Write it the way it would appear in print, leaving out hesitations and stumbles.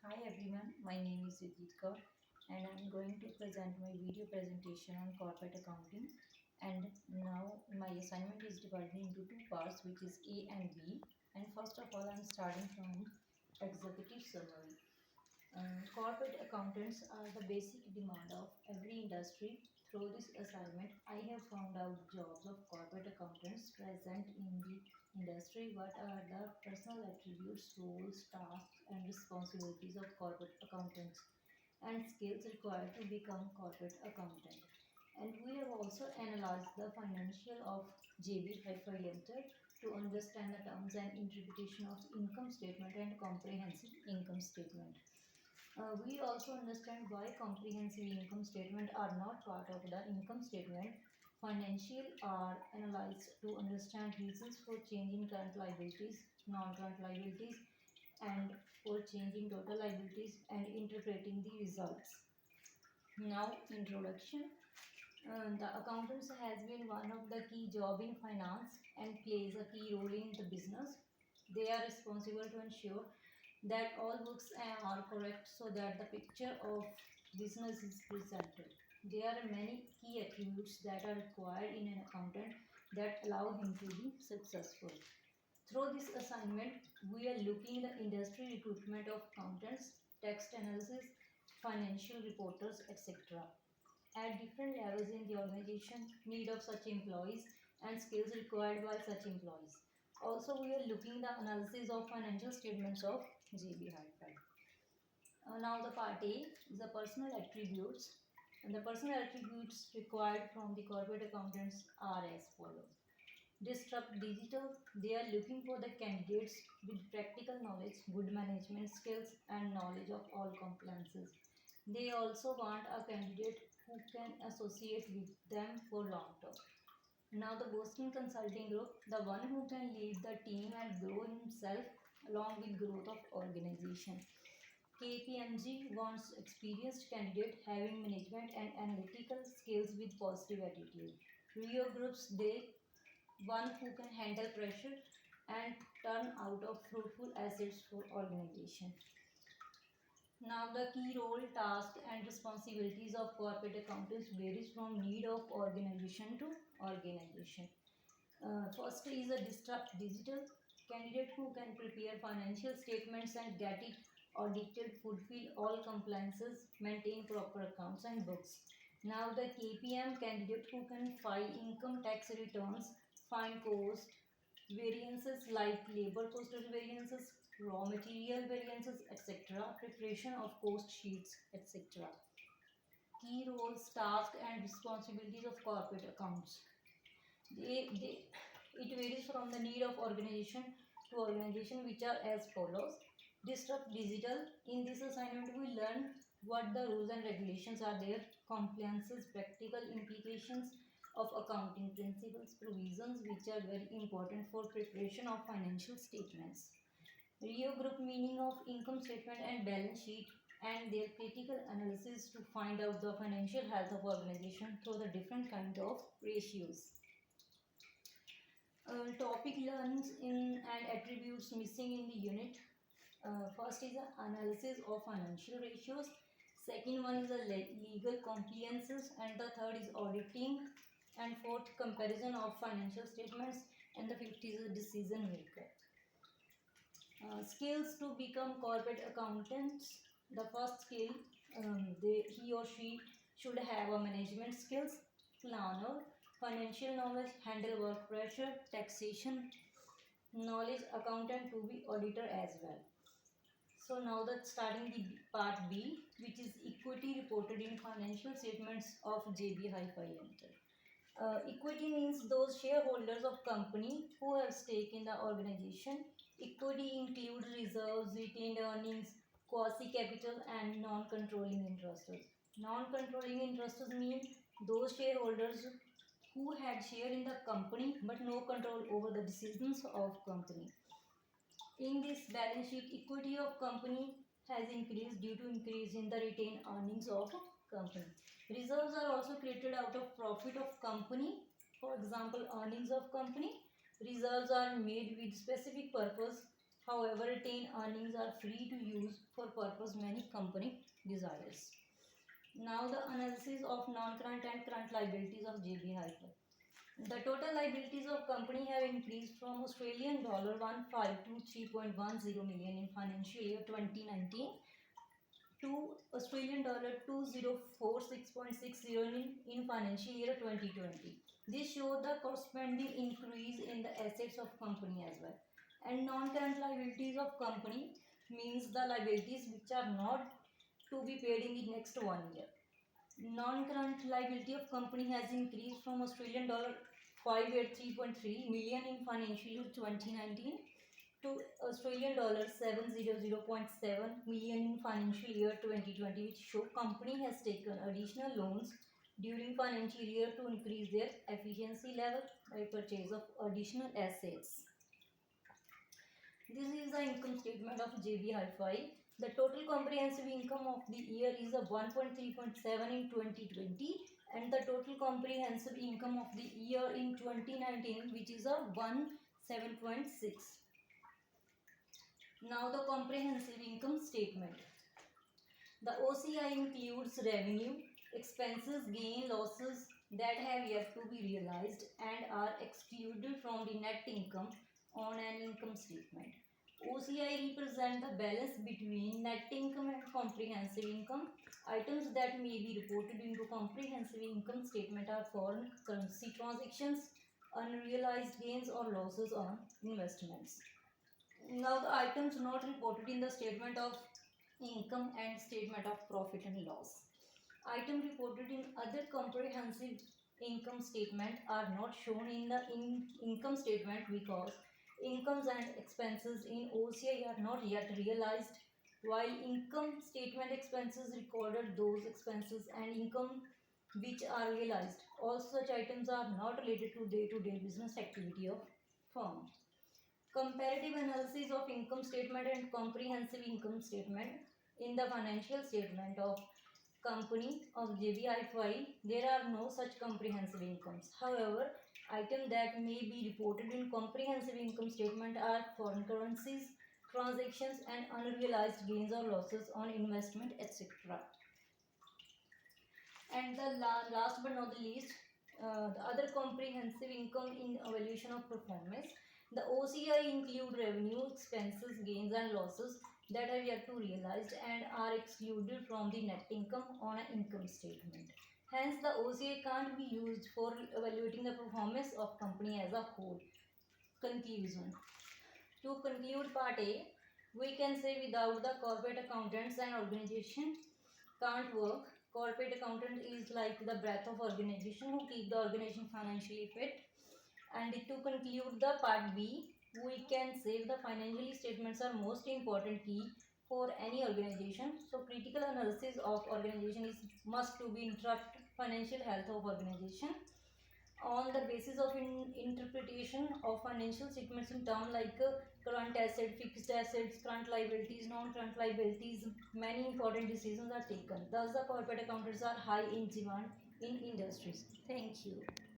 Hi everyone, my name is Vidit Kaur and I'm going to present my video presentation on corporate accounting. And now my assignment is divided into two parts, which is A and B. And first of all, I'm starting from executive summary. Corporate accountants are the basic demand of every industry. Through this assignment, I have found out jobs of corporate accountants present in the industry. What are the personal attributes, roles, tasks, and responsibilities of corporate accountants, and skills required to become corporate accountant. And we have also analyzed the financial of JB Hi-Fi Limited to understand the terms and interpretation of income statement and comprehensive income statement. We also understand why comprehensive income statement are not part of the income statement. Financial are analyzed to understand reasons for change in current liabilities, non-current liabilities, and for changing total liabilities and interpreting the results. Now, introduction. The accountants has been one of the key job in finance and plays a key role in the business. They are responsible to ensure that all books are correct so that the picture of business is presented. There are many key attributes that are required in an accountant that allow him to be successful. Through this assignment, we are looking at the industry recruitment of accountants, text analysis, financial reporters, etc. At different levels in the organization, need of such employees and skills required by such employees. Also, we are looking the analysis of financial statements of JB Hi-Fi. Now the part A is the personal attributes. And the personal attributes required from the corporate accountants are as follows. Disrupt digital. They are looking for the candidates with practical knowledge, good management skills, and knowledge of all compliances. They also want a candidate who can associate with them for long term. Now the Boston Consulting Group, the one who can lead the team and grow himself along with growth of organization. KPMG wants experienced candidate having management and analytical skills with positive attitude. Rio Groups, they one who can handle pressure and turn out of fruitful assets for organization. Now the key role, task and responsibilities of corporate accountants varies from need of organization to organization. First is a disrupt digital candidate who can prepare financial statements and get it audited, fulfill all compliances, maintain proper accounts and books. Now the KPM candidate who can file income tax returns, find cost variances like labor cost variances, raw material variances, etc. Preparation of cost sheets, etc. Key roles, tasks and responsibilities of corporate accounts. It varies from the need of organization to organization, which are as follows. Disrupt digital. In this assignment, we learn what the rules and regulations are there, compliances, practical implications of accounting principles, provisions which are very important for preparation of financial statements. Rio Group meaning of income statement and balance sheet and their critical analysis to find out the financial health of organization through the different kind of ratios. Topic learnings in and attributes missing in the unit. First is the analysis of financial ratios. Second one is the legal compliances, and the third is auditing, and fourth comparison of financial statements, and the fifth is a decision maker. Skills to become corporate accountants. The first skill, he or she should have a management skills, planner, financial knowledge, handle work pressure, taxation knowledge, accountant to be auditor as well. So now that's starting the part B, which is equity reported in financial statements of JB Hi-Fi Limited. Equity means those shareholders of company who have stake in the organization. Equity includes reserves, retained earnings, quasi-capital and non-controlling interests. Non-controlling interests mean those shareholders who had share in the company but no control over the decisions of company. In this balance sheet, equity of company has increased due to increase in the retained earnings of company. Reserves are also created out of profit of company. For example, earnings of company. Reserves are made with specific purpose. However, retained earnings are free to use for purpose many company desires. Now the analysis of non-current and current liabilities of JB Hi-Fi. The total liabilities of company have increased from Australian dollar 1523.10 million in financial year 2019 to Australian dollar 2046.60 in financial year 2020. This shows the corresponding increase in the assets of company as well. And non-current liabilities of company means the liabilities which are not to be paid in the next 1 year. Non-current liability of company has increased from Australian dollar 583.3 million in financial year 2019 to Australian dollar 700.7 million in financial year 2020, which show company has taken additional loans during financial year to increase their efficiency level by purchase of additional assets. This is the income statement of JB Hi-Fi. The total comprehensive income of the year is a 1.3.7 in 2020 and the total comprehensive income of the year in 2019 which is a 17.6. Now the comprehensive income statement. The OCI includes revenue, expenses, gain, losses that have yet to be realized and are excluded from the net income on an income statement. OCI represent the balance between net income and comprehensive income. Items that may be reported into comprehensive income statement are foreign currency transactions, unrealized gains or losses on investments. Now the items not reported in the statement of income and statement of profit and loss. Items reported in other comprehensive income statement are not shown in the income statement because incomes and expenses in OCI are not yet realized, while income statement expenses recorded those expenses and income which are realized. All such items are not related to day-to-day business activity of firm. Comparative analysis of income statement and comprehensive income statement. In the financial statement of company of JB Hi-Fi, there are no such comprehensive incomes. However, items that may be reported in comprehensive income statement are foreign currencies, transactions and unrealized gains or losses on investment, etc. And the last but not the least, the other comprehensive income in evaluation of performance. The OCI include revenue, expenses, gains and losses that are yet to realized and are excluded from the net income on an income statement. Hence, the OCI can't be used for evaluating the performance of company as a whole. Conclusion. To conclude part A, we can say without the corporate accountants and organization can't work. Corporate accountant is like the breath of organization who keep the organization financially fit. And to conclude the part B, we can say the financial statements are most important key for any organization. So critical analysis of organization is must to be interrupt financial health of organization on the basis of interpretation of financial statements in terms like current asset, fixed assets, current liabilities, non-current liabilities. Many important decisions are taken. Thus, the corporate accountants are high in demand in industries. Thank you.